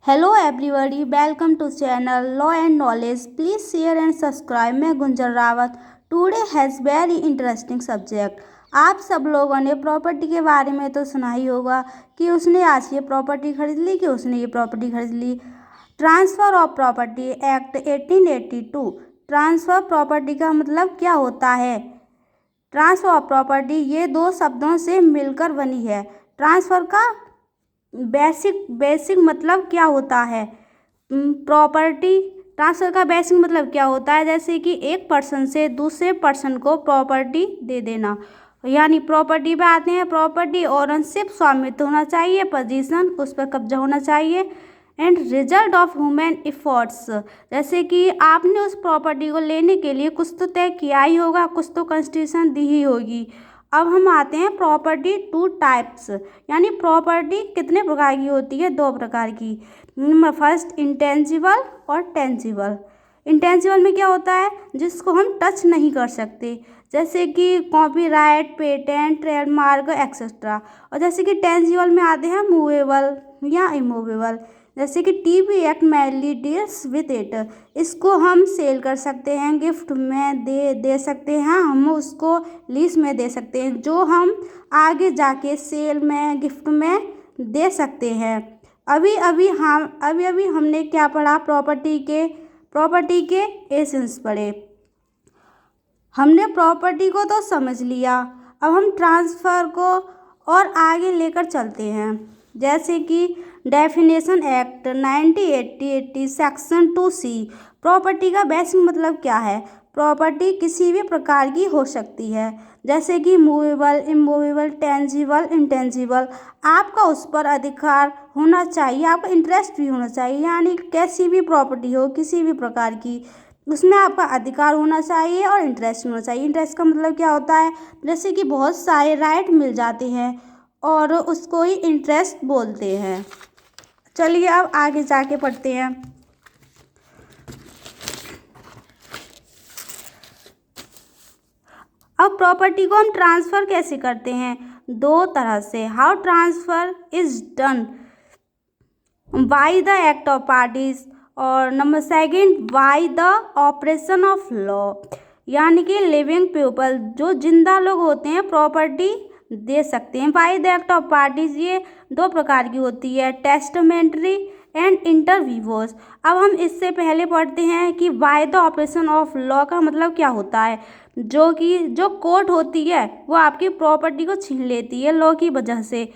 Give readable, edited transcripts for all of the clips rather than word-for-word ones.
Hello everybody, welcome to channel law and knowledge. Please share and subscribe. मैं Gunjan Rawat. Today has very interesting subject. आप सब लोगों ने property के बारे में तो सुना ही होगा कि उसने आज ये प्रॉपर्टी खरीद ली, कि उसने ये प्रॉपर्टी खरीद ली। Transfer of property act 1882। Transfer property का मतलब क्या होता है? ट्रांसफ़र ऑफ प्रॉपर्टी ये दो शब्दों से मिलकर बनी है। ट्रांसफ़र का बेसिक मतलब क्या होता है? प्रॉपर्टी ट्रांसफ़र का बेसिक मतलब क्या होता है? जैसे कि एक पर्सन से दूसरे पर्सन को प्रॉपर्टी दे देना। यानी प्रॉपर्टी पे आते हैं। प्रॉपर्टी ओनरशिप, स्वामित्व होना चाहिए, पोजीशन, उस पर कब्जा होना चाहिए, and result of human efforts. जैसे कि आपने उस प्रॉपर्टी को लेने के लिए कुछ तो तय किया ही होगा, कुछ तो कंस्टिट्यूशन दी ही होगी। अब हम आते हैं प्रॉपर्टी टू टाइप्स। यानी प्रॉपर्टी कितने प्रकार की होती है? दो प्रकार की। फर्स्ट इंटेंजिबल और टेंजिबल। इंटेंजिबल में क्या होता है? जिसको हम टच नहीं कर सकते, जैसे कि कॉपीराइट, पेटेंट, ट्रेडमार्क एक्सेट्रा। और जैसे कि टेंजिबल में आते हैं मूवेबल या इमूवेबल, जैसे कि TB act mainly deals with it. इसको हम सेल कर सकते हैं, गिफ्ट में दे सकते हैं, हम उसको लीज में दे सकते हैं, जो हम आगे जाके सेल में, गिफ्ट में दे सकते हैं। अभी अभी हमने क्या पढ़ा? प्रॉपर्टी के एसेंस पढ़े। हमने प्रॉपर्टी को तो समझ लिया। अब हम ट्रांसफ़र को और आगे लेकर चलते हैं। जैसे कि definition act 1980 section 2C। Property का बेसिक मतलब क्या है? प्रॉपर्टी किसी भी प्रकार की हो सकती है, जैसे कि मूवेबल, इमूवेबल, टेंजिबल, इंटेंजिबल। आपका उस पर अधिकार होना चाहिए, आपका इंटरेस्ट भी होना चाहिए। यानी कैसी भी प्रॉपर्टी हो, किसी भी प्रकार की, उसमें आपका अधिकार होना चाहिए और इंटरेस्ट होना चाहिए। इंटरेस्ट का मतलब क्या होता है? जैसे कि बहुत सारे राइट मिल जाते हैं और उसको ही इंटरेस्ट बोलते हैं। चलिए अब आगे जाके पढ़ते हैं। अब प्रॉपर्टी को हम ट्रांसफ़र कैसे करते हैं? दो तरह से। How transfer is done by the act of parties, और number second by the operation of law. यानी कि लिविंग पीपल, जो जिंदा लोग होते हैं, प्रॉपर्टी दे सकते हैं bye the act of parties. ये दो प्रकार की होती है, टेस्टामेंट्री एंड इंटरवीवोस। अब हम इससे पहले पढ़ते हैं कि bye the operation of law का मतलब क्या होता है। जो कोर्ट होती है वो आपकी प्रॉपर्टी को छीन लेती है लॉ की वजह से,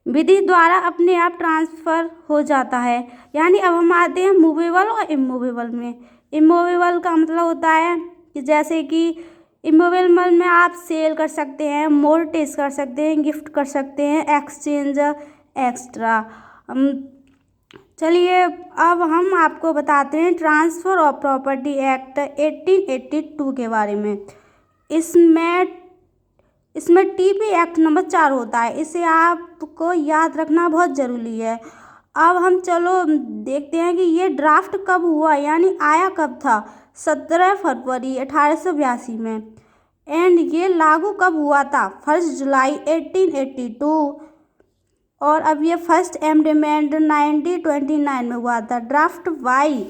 विधि द्वारा अपने आप ट्रांसफ़र हो जाता है। यानी अब हम आते हैं मूवेबल और इमूवेबल में। इमूवेबल का मतलब होता है कि जैसे कि इमूवेबल में आप सेल कर सकते हैं, मोर्टेज कर सकते हैं, गिफ्ट कर सकते हैं, एक्सचेंज एक्स्ट्रा। चलिए अब हम आपको बताते हैं ट्रांसफ़र ऑफ प्रॉपर्टी एक्ट 1882 के बारे में। इसमें टीपी एक्ट नंबर 4 होता है। इसे आपको याद रखना बहुत ज़रूरी है। अब हम चलो देखते हैं कि ये ड्राफ्ट कब हुआ, यानी आया कब था? 17 फरवरी 1882 में। एंड ये लागू कब हुआ था? 1 जुलाई 1882। और अब ये फर्स्ट एमेंडमेंट 1929 में हुआ था। Draft Y